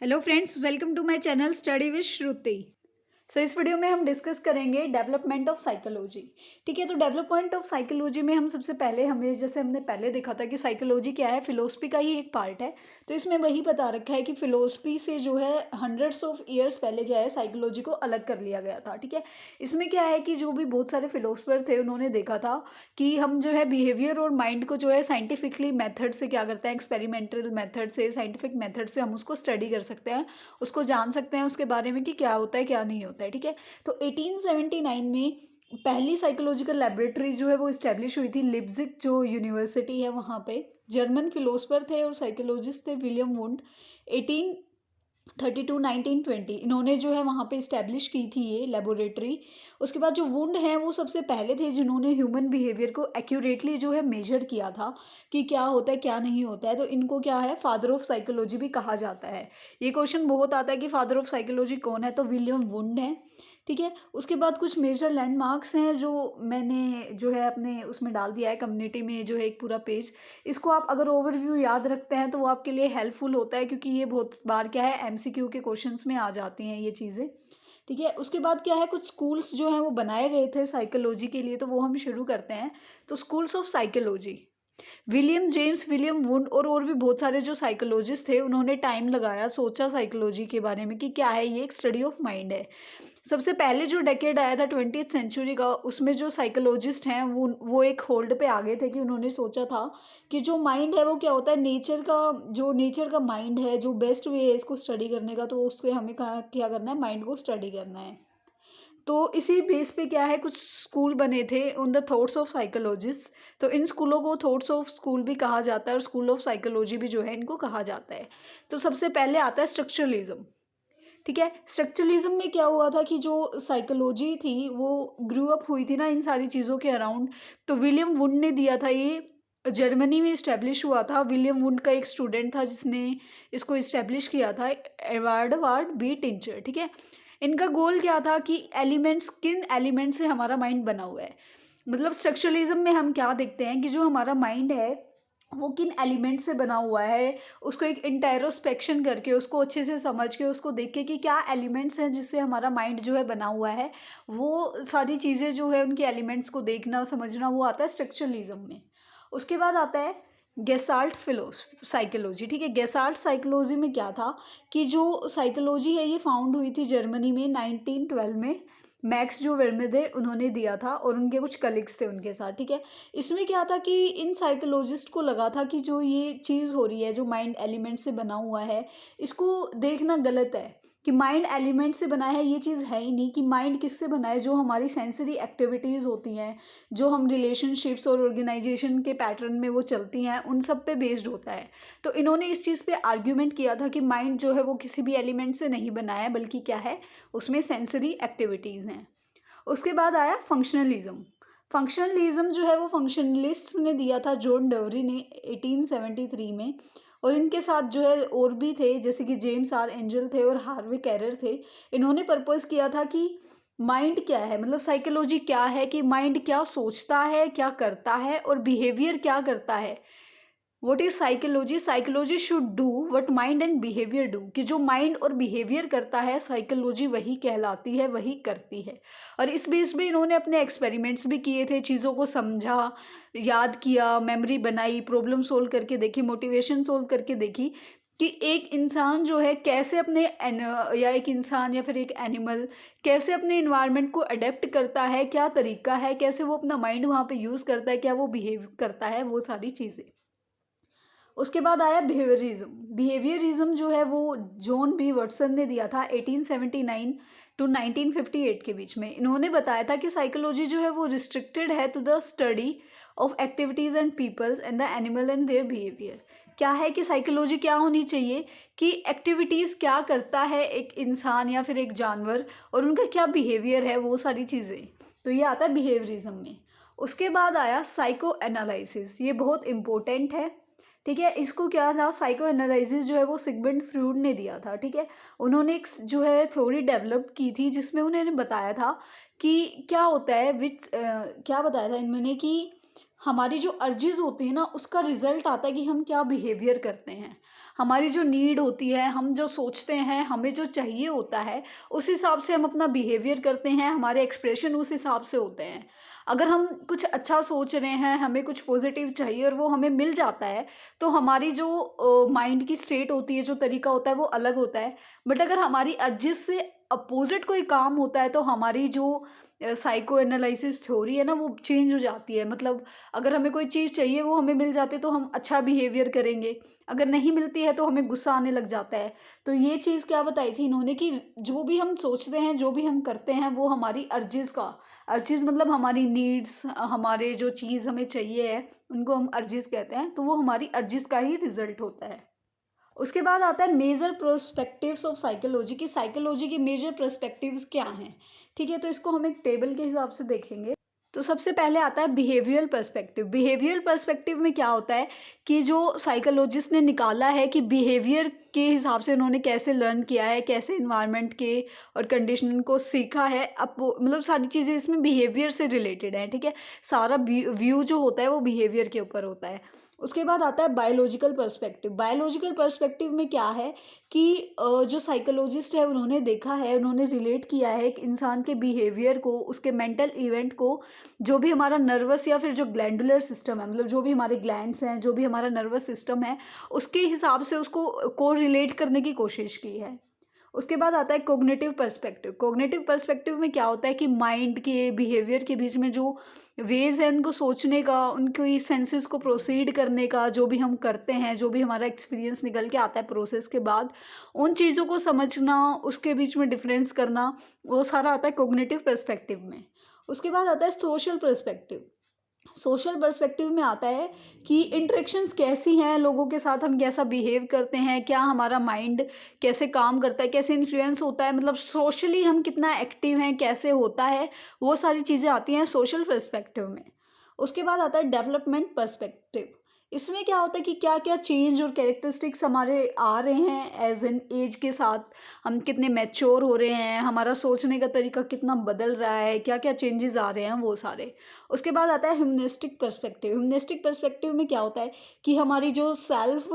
Hello friends, welcome to my channel study with Shruti. इस video में हम डिस्कस करेंगे डेवलपमेंट ऑफ साइकोलॉजी। ठीक है, तो डेवलपमेंट ऑफ साइकोलॉजी में हम सबसे पहले जैसे हमने पहले देखा था कि साइकोलॉजी क्या है, फिलोसफी का ही एक पार्ट है। तो इसमें वही बता रखा है कि फिलोसफी से जो है हंड्रेड्स ऑफ ईयर्स पहले क्या है, साइकोलॉजी को अलग कर लिया गया था। ठीक है, इसमें क्या है कि जो भी बहुत सारे फिलोसफर थे उन्होंने देखा था कि हम जो है बिहेवियर और माइंड को जो है साइंटिफिकली मेथड से क्या करते हैं, एक्सपेरिमेंटल मेथड से, साइंटिफिक मेथड से हम उसको स्टडी कर सकते हैं, उसको जान सकते हैं उसके बारे में कि क्या होता है क्या नहीं होता है। ठीक है, तो 1879 में पहली साइकोलॉजिकल लेबोरेटरी जो है वो इस्टेब्लिश हुई थी, लिप्जिग जो यूनिवर्सिटी है वहाँ पे। जर्मन फिलोसफर थे और साइकोलॉजिस्ट थे विलियम वुंड। 1832 1920 इन्होंने जो है वहाँ पे इस्टेब्लिश की थी ये लेबोरेटरी। उसके बाद जो वुंड हैं वो सबसे पहले थे जिन्होंने ह्यूमन बिहेवियर को एक्यूरेटली जो है मेजर किया था कि क्या होता है क्या नहीं होता है। तो इनको क्या है, फादर ऑफ साइकोलॉजी भी कहा जाता है। ये क्वेश्चन बहुत आता है कि फादर ऑफ साइकोलॉजी कौन है, तो विलियम वुंड है। ठीक है, उसके बाद कुछ मेजर लैंडमार्क्स हैं जो मैंने जो है अपने उसमें डाल दिया है, कम्युनिटी में जो है एक पूरा पेज। इसको आप अगर ओवरव्यू याद रखते हैं तो वो आपके लिए हेल्पफुल होता है, क्योंकि ये बहुत बार क्या है एमसीक्यू के क्वेश्चंस में आ जाती हैं ये चीज़ें। ठीक है, उसके बाद क्या है, कुछ स्कूल्स जो हैं वो बनाए गए थे साइकोलॉजी के लिए, तो वो हम शुरू करते हैं। तो schools of psychology, William James, William wound और भी बहुत सारे जो साइकोलॉजिस्ट थे उन्होंने टाइम लगाया, सोचा साइकोलॉजी के बारे में कि क्या है, ये एक स्टडी ऑफ माइंड है। सबसे पहले जो डेकेड आया था 20th सेंचुरी का, उसमें जो साइकोलॉजिस्ट हैं वो एक होल्ड पे आ गए थे कि उन्होंने सोचा था कि जो माइंड है वो क्या होता है, नेचर का माइंड है, जो बेस्ट वे है इसको स्टडी करने का, तो उसके हमें क्या करना है, माइंड को स्टडी करना है। तो इसी बेस पे क्या है, कुछ स्कूल बने थे on the thoughts of psychologist. तो इन स्कूलों को थॉट्स ऑफ स्कूल भी कहा जाता है और स्कूल ऑफ साइकोलॉजी भी जो है इनको कहा जाता है। तो सबसे पहले आता है स्ट्रक्चरलिज्म। ठीक है, स्ट्रक्चरलिज्म में क्या हुआ था कि जो साइकोलॉजी थी वो ग्रू अप हुई थी ना इन सारी चीज़ों के अराउंड। तो विलियम वुंड ने दिया था ये, जर्मनी में इस्टेब्लिश हुआ था। विलियम वुंड का एक स्टूडेंट था जिसने इसको इस्टेब्लिश किया था, एडवर्ड वार्ड बी टिंचर। ठीक है, इनका गोल क्या था कि एलिमेंट्स, किन एलिमेंट से हमारा माइंड बना हुआ है। मतलब स्ट्रक्चरलिज्म में हम क्या देखते हैं कि जो हमारा माइंड है वो किन एलिमेंट से बना हुआ है, उसको एक इंटेरोस्पेक्शन करके, उसको अच्छे से समझ के, उसको देख के कि क्या एलिमेंट्स हैं जिससे हमारा माइंड जो है बना हुआ है, वो सारी चीज़ें जो है उनके एलिमेंट्स को देखना समझना, वो आता है स्ट्रक्चरलिज्म में। उसके बाद आता है गेसाल्ट साइकोलॉजी। ठीक है, गेसाल्ट साइकोलॉजी में क्या था कि जो साइकोलॉजी है ये फाउंड हुई थी जर्मनी में 1912 में। मैक्स जो वर्मेदे उन्होंने दिया था और उनके कुछ कलीग्स थे उनके साथ। ठीक है, इसमें क्या था कि इन साइकोलॉजिस्ट को लगा था कि जो ये चीज़ हो रही है, जो माइंड एलिमेंट से बना हुआ है, इसको देखना गलत है कि माइंड एलिमेंट से बना है, ये चीज़ है ही नहीं। कि माइंड किससे बना है, जो हमारी सेंसरी एक्टिविटीज़ होती हैं, जो हम रिलेशनशिप्स और ऑर्गेनाइजेशन के पैटर्न में वो चलती हैं, उन सब पे बेस्ड होता है। तो इन्होंने इस चीज़ पे आर्ग्यूमेंट किया था कि माइंड जो है वो किसी भी एलिमेंट से नहीं बना है, बल्कि क्या है, उसमें सेंसरी एक्टिविटीज़ हैं। उसके बाद आया फंक्शनलिज्म। फंक्शनलिज्म जो है वो फंक्शनलिस्ट ने दिया था जॉन डवरी ने 1873 में। और इनके साथ जो है और भी थे, जैसे कि जेम्स आर एंजल थे और हार्वे कैरर थे। इन्होंने प्रपोज किया था कि माइंड क्या है, मतलब साइकोलॉजी क्या है, कि माइंड क्या सोचता है, क्या करता है, और बिहेवियर क्या करता है। What is psychology, psychology should do what mind and behaviour do, कि जो माइंड और बिहेवियर करता है साइकोलॉजी वही कहलाती है, वही करती है। और इस बेस पे इन्होंने अपने एक्सपेरिमेंट्स भी किए थे, चीज़ों को समझा, याद किया, मेमोरी बनाई, प्रॉब्लम सोल्व करके देखी, मोटिवेशन सोल्व करके देखी कि एक इंसान जो है कैसे या एक इंसान या फिर एक एनिमल कैसे अपने इन्वायरमेंट को अडेप्ट करता है, क्या तरीका है, कैसे वो अपना माइंड वहाँ पे यूज़ करता है, क्या वो बिहेव करता है, वो सारी चीज़ें। उसके बाद आया बिहेवियरिज्म। बिहेवियरिज्म जो है वो जॉन बी वॉटसन ने दिया था 1879 टू 1958 के बीच में। इन्होंने बताया था कि साइकोलॉजी जो है वो रिस्ट्रिक्टेड है to the study of activities and peoples and the animal and their behaviour. क्या है कि साइकोलॉजी क्या होनी चाहिए, कि एक्टिविटीज़ क्या करता है एक इंसान या फिर एक जानवर, और उनका क्या बिहेवियर है, वो सारी चीज़ें। तो ये आता है बिहेवियरिज्म में। उसके बाद आया साइको एनालिसिस, ये बहुत इंपॉर्टेंट है। ठीक है, इसको क्या था, साइको एनालिसिस जो है वो सिगमंड फ्रूड ने दिया था। ठीक है, उन्होंने एक जो है थ्योरी डेवलप की थी जिसमें उन्होंने बताया था कि क्या होता है क्या बताया था इन्होंने कि हमारी जो अर्जेस होती है ना, उसका रिजल्ट आता है कि हम क्या बिहेवियर करते हैं। हमारी जो नीड होती है, हम जो सोचते हैं, हमें जो चाहिए होता है, उस हिसाब से हम अपना बिहेवियर करते हैं, हमारे एक्सप्रेशन उस हिसाब से होते हैं। अगर हम कुछ अच्छा सोच रहे हैं, हमें कुछ पॉजिटिव चाहिए और वो हमें मिल जाता है, तो हमारी जो माइंड की स्टेट होती है, जो तरीका होता है, वो अलग होता है। बट अगर हमारी अर्जिश से अपोजिट कोई काम होता है, तो हमारी जो साइको एनालिसिस थ्योरी है ना, वो चेंज हो जाती है। मतलब अगर हमें कोई चीज़ चाहिए, वो हमें मिल जाती है, तो हम अच्छा बिहेवियर करेंगे। अगर नहीं मिलती है, तो हमें गुस्सा आने लग जाता है। तो ये चीज़ क्या बताई थी इन्होंने कि जो भी हम सोचते हैं, जो भी हम करते हैं, वो हमारी अर्जिज़ का, अर्जिज़ मतलब हमारी नीड्स, हमारे जो चीज़ हमें चाहिए है, उनको हम अर्जिज़ कहते हैं। तो वो हमारी अर्जिज़ का ही रिज़ल्ट होता है। उसके बाद आता है मेजर पर्सपेक्टिव्स ऑफ साइकोलॉजी, की साइकोलॉजी के मेजर पर्सपेक्टिव्स क्या हैं। ठीक है, तो इसको हम एक टेबल के हिसाब से देखेंगे। तो सबसे पहले आता है बिहेवियरल पर्सपेक्टिव। बिहेवियरल पर्सपेक्टिव में क्या होता है कि जो साइकोलॉजिस्ट ने निकाला है कि बिहेवियर के हिसाब से उन्होंने कैसे लर्न किया है, कैसे इन्वायरमेंट के और कंडीशन को सीखा है। अब मतलब सारी चीज़ें इसमें बिहेवियर से रिलेटेड हैं। ठीक है, सारा व्यू जो होता है वो बिहेवियर के ऊपर होता है। उसके बाद आता है बायोलॉजिकल पर्सपेक्टिव। बायोलॉजिकल पर्सपेक्टिव में क्या है कि जो साइकोलॉजिस्ट है उन्होंने देखा है, उन्होंने रिलेट किया है एक इंसान के बिहेवियर को, उसके मेंटल इवेंट को, जो भी हमारा नर्वस या फिर जो ग्लैंडुलर सिस्टम है, मतलब जो भी हमारे ग्लैंड्स हैं, जो भी हमारा नर्वस सिस्टम है, उसके हिसाब से उसको को रिलेट करने की कोशिश की है। उसके बाद आता है कोग्निटिव पर्सपेक्टिव। कोग्निटिव पर्सपेक्टिव में क्या होता है कि माइंड के बिहेवियर के बीच में जो वेज है उनको सोचने का, उनकी सेंसेस को प्रोसीड करने का, जो भी हम करते हैं, जो भी हमारा एक्सपीरियंस निकल के आता है प्रोसेस के बाद, उन चीज़ों को समझना, उसके बीच में डिफरेंस करना, वो सारा आता है कोग्निटिव पर्सपेक्टिव में। उसके बाद आता है सोशल पर्सपेक्टिव। सोशल पर्सपेक्टिव में आता है कि इंटरेक्शंस कैसी हैं लोगों के साथ, हम कैसा बिहेव करते हैं, क्या हमारा माइंड कैसे काम करता है, कैसे इन्फ्लुएंस होता है, मतलब सोशली हम कितना एक्टिव हैं, कैसे होता है, वो सारी चीज़ें आती हैं सोशल पर्सपेक्टिव में। उसके बाद आता है डेवलपमेंट पर्सपेक्टिव। इसमें क्या होता है कि क्या क्या चेंज और कैरेक्टरिस्टिक्स हमारे आ रहे हैं एज एन एज के साथ, हम कितने मैच्योर हो रहे हैं, हमारा सोचने का तरीका कितना बदल रहा है, क्या क्या चेंजेस आ रहे हैं, वो सारे। उसके बाद आता है ह्यूमनिस्टिक पर्सपेक्टिव। ह्यूमनिस्टिक पर्सपेक्टिव में क्या होता है कि हमारी जो सेल्फ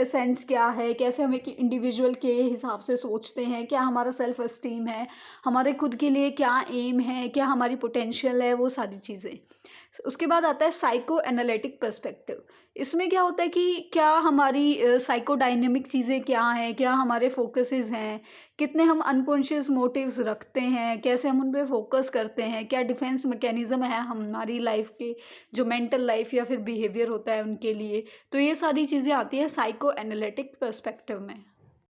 सेंस क्या है, कैसे हम एक इंडिविजुअल के हिसाब से सोचते हैं, क्या हमारा सेल्फ एस्टीम है, हमारे खुद के लिए क्या एम है, क्या हमारी पोटेंशियल है, वो सारी चीज़ें। उसके बाद आता है साइको एनालिटिक पर्सपेक्टिव। इसमें क्या होता है कि क्या हमारी साइको डायनेमिक चीज़ें क्या हैं, क्या हमारे फोकसेस हैं, कितने हम अनकॉन्शियस मोटिव्स रखते हैं, कैसे हम उन पे फोकस करते हैं, क्या डिफेंस मैकेनिज्म है हमारी लाइफ के, जो मेंटल लाइफ या फिर बिहेवियर होता है उनके लिए। तो ये सारी चीज़ें आती हैं साइको एनालिटिक पर्सपेक्टिव में।